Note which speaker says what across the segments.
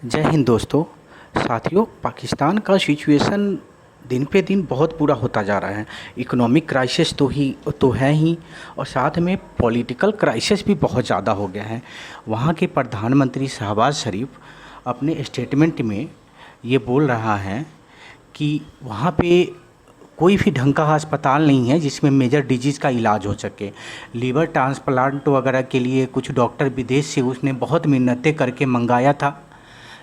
Speaker 1: जय हिंद दोस्तों। साथियों, पाकिस्तान का सिचुएशन दिन पे दिन बहुत बुरा होता जा रहा है। इकोनॉमिक क्राइसिस तो है ही, और साथ में पॉलिटिकल क्राइसिस भी बहुत ज़्यादा हो गया है। वहाँ के प्रधानमंत्री शहबाज शरीफ अपने स्टेटमेंट में ये बोल रहा है कि वहाँ पे कोई भी ढंग का अस्पताल नहीं है जिसमें मेजर डिजीज़ का इलाज हो सके। लीवर ट्रांसप्लांट वगैरह के लिए कुछ डॉक्टर विदेश से उसने बहुत मिन्नतें करके मंगाया था,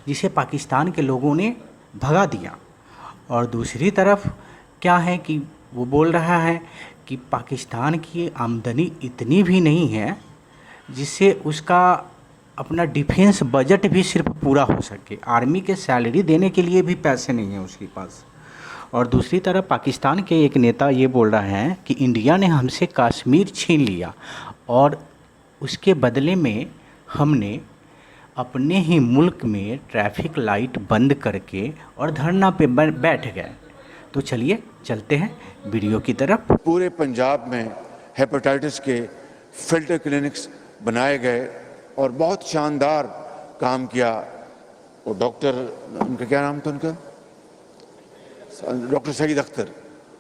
Speaker 1: जिसे पाकिस्तान के लोगों ने भगा दिया। और दूसरी तरफ क्या है कि वो बोल रहा है कि पाकिस्तान की आमदनी इतनी भी नहीं है जिससे उसका अपना डिफेंस बजट भी सिर्फ पूरा हो सके। आर्मी के सैलरी देने के लिए भी पैसे नहीं हैं उसके पास। और दूसरी तरफ पाकिस्तान के एक नेता ये बोल रहा है कि इंडिया ने हमसे कश्मीर छीन लिया और उसके बदले में हमने अपने ही मुल्क में ट्रैफिक लाइट बंद करके और धरना पे बैठ गए। तो चलिए चलते हैं वीडियो की तरफ।
Speaker 2: पूरे पंजाब में हेपेटाइटिस के फिल्टर क्लिनिक्स बनाए गए और बहुत शानदार काम किया। वो डॉक्टर, उनका क्या नाम था उनका, डॉक्टर सईद अख्तर,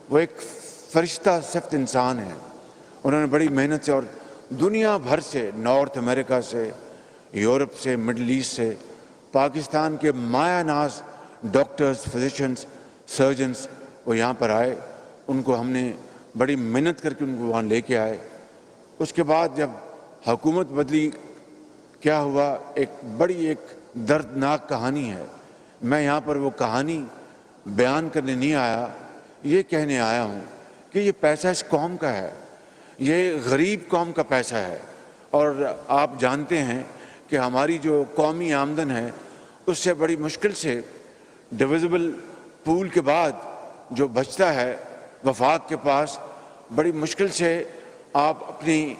Speaker 2: वो एक फरिश्ता सिफ्त इंसान है। उन्होंने बड़ी मेहनत से और दुनिया भर से, नॉर्थ अमेरिका से, यूरोप से, मिडल ईस्ट से, पाकिस्तान के मायानाज डॉक्टर्स, फिजिशियंस, सर्जन्स वो यहाँ पर आए। उनको हमने बड़ी मेहनत करके उनको वहाँ लेके आए। उसके बाद जब हुकूमत बदली, क्या हुआ, एक दर्दनाक कहानी है। मैं यहाँ पर वो कहानी बयान करने नहीं आया, ये कहने आया हूँ कि ये पैसा इस कौम का है, ये गरीब कौम का पैसा है। और आप जानते हैं कि हमारी जो कौमी आमदन है उससे बड़ी मुश्किल से डिविजिबल पूल के बाद जो बचता है वफाक के पास, बड़ी मुश्किल से आप अपनी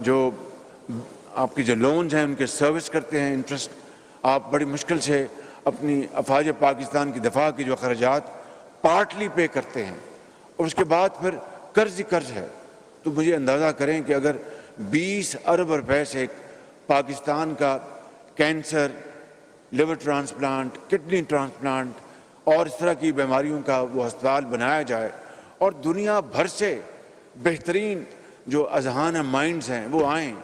Speaker 2: जो आपकी जो लोन्स हैं उनके सर्विस करते हैं, इंटरेस्ट आप बड़ी मुश्किल से अपनी अफवाज पाकिस्तान की दफ़ा की जो खर्चात पार्टली पे करते हैं, और उसके बाद फिर कर्ज ही कर्ज है। तो मुझे अंदाज़ा करें कि अगर 20 अरब रुपए से पाकिस्तान का cancer, liver transplant, kidney transplant और इस तरह की बीमारियों का वो अस्पताल बनाया जाए और दुनिया भर से बेहतरीन जो अजहान माइंड्स हैं वो आएँ,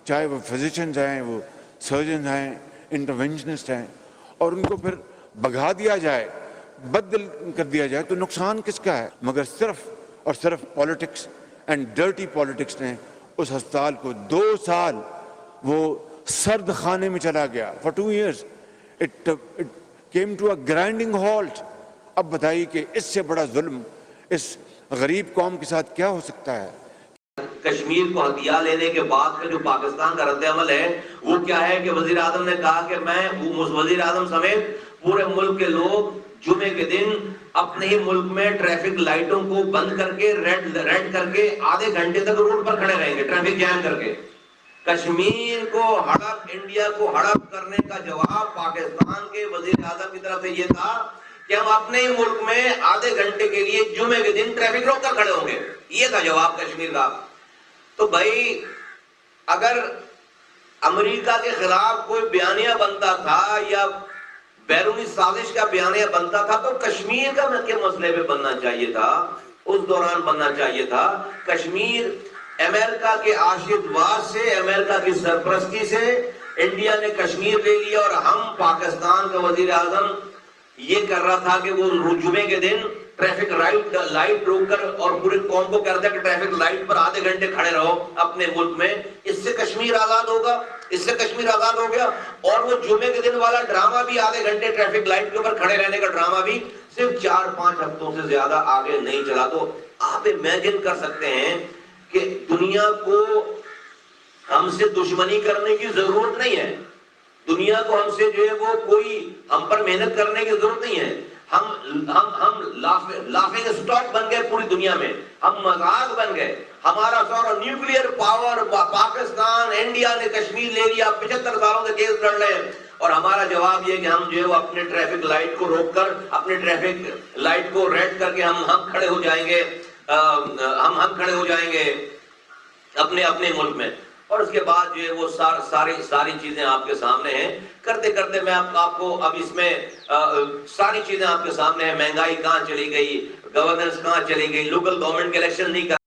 Speaker 2: चाहे वो फिजिशियंस हैं, वो सर्जन हैं, इंटरवेंशनिस्ट हैं, और उनको फिर भगा दिया जाए, बदल कर दिया जाए, तो नुकसान किसका है? मगर सिर्फ और सिर्फ पॉलिटिक्स एंड डर्टी पॉलिटिक्स ने उस अस्पताल को 2 साल वो सर्द खाने में चला गया। For 2 years it came to a grinding halt. अब बताइए कि इससे बड़ा जुल्म इस गरीब कौम के साथ क्या हो सकता है?
Speaker 3: कश्मीर को हथियार लेने के बाद का जो पाकिस्तान का रद्द-ए-अमल है वो क्या है कि वजीर आजम ने कहा कि मैं वजीर आजम समेत पूरे मुल्क के लोग जुमे के दिन अपने ही मुल्क में ट्रैफिक लाइटों को बंद करके रेड करके आधे घंटे तक रोड पर खड़े रहेंगे, ट्रैफिक जैम करके। कश्मीर को हड़प, इंडिया को हड़प करने का जवाब पाकिस्तान के वजीर आजम की तरफ से ये था कि हम अपने ही मुल्क में आधे घंटे के लिए जुमे के दिन ट्रैफिक रोक कर खड़े होंगे। ये था जवाब कश्मीर का। तो भाई, अगर अमेरिका के खिलाफ कोई बयानिया बनता था या बैरूनी साजिश का बयानिया बनता था तो कश्मीर का के मसले पे बनना चाहिए था, उस दौरान बनना चाहिए था। कश्मीर अमेरिका के आशीर्वाद से, अमेरिका की सरपरस्ती से इंडिया ने कश्मीर ले लिया, और हम पाकिस्तान का वजीर आजम ये कर रहा था कि वो जुमे के दिन ट्रैफिक लाइट रोककर और पूरी कौम को कहता है कि ट्रैफिक लाइट पर आधे घंटे खड़े रहो अपने मुल्क में, इससे कश्मीर आजाद होगा, इससे कश्मीर आजाद हो गया। और वो जुमे के दिन वाला ड्रामा भी, आधे घंटे ट्रैफिक लाइट के ऊपर खड़े रहने का ड्रामा भी, सिर्फ 4-5 हफ्तों से ज्यादा आगे नहीं चला। तो आप इमेजिन कर सकते हैं कि दुनिया को हमसे दुश्मनी करने की जरूरत नहीं है, दुनिया को हमसे जो है वो कोई हम पर मेहनत करने की जरूरत नहीं है। हम लाफिंग स्टॉक बन गए पूरी दुनिया में, हम मजाक बन गए। हमारा सारा न्यूक्लियर पावर, पाकिस्तान, इंडिया ने कश्मीर ले लिया, 75 सालों से केस लड़ रहे हैं, और हमारा जवाब ये कि हम जो है वो अपने ट्रैफिक लाइट को रोककर, अपने ट्रैफिक लाइट को रेड करके हम खड़े हो जाएंगे, हम खड़े हो जाएंगे अपने अपने मुल्क में। اور اس کے بعد جو ہے وہ ساری چیزیں آپ کے سامنے ہیں. کرتے کرتے میں آپ کو اب اس میں ساری چیزیں آپ کے سامنے ہیں. مہنگائی کہاں چلی گئی, گورننس کہاں چلی گئی, لوکل گورنمنٹ کے الیکشن نہیں کر